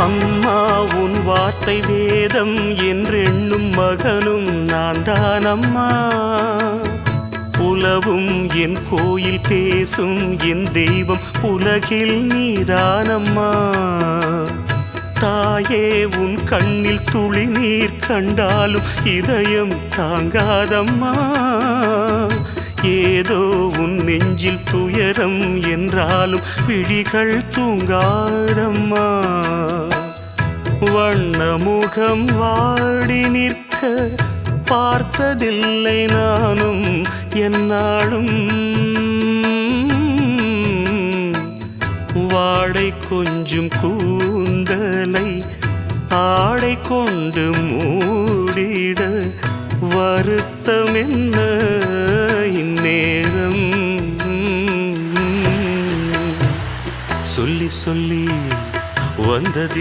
அம்மா உன் வார்த்தை வேதம் என்றெண்ணும் மகனும் நான் தானம்மா. உலவும் என் கோயில் பேசும் என் தெய்வம் உலகில் நீதானம்மா. தாயே உன் கண்ணில் துளி நீர் கண்டாலும் இதயம் தாங்காதம்மா. ஏதோ உன் நெஞ்சில் துயரம் என்றாலும் விழிகள் தூங்காதம்மா. வண்ணமுகம் வாடி நிற்க பார்த்ததில்லை நானும் என்னாலும். வாடை கொஞ்சம் கூந்தலை ஆடை கொண்டு மூடிட வருத்தம் என்ன இந்நேரம். சொல்லி சொல்லி வந்ததில்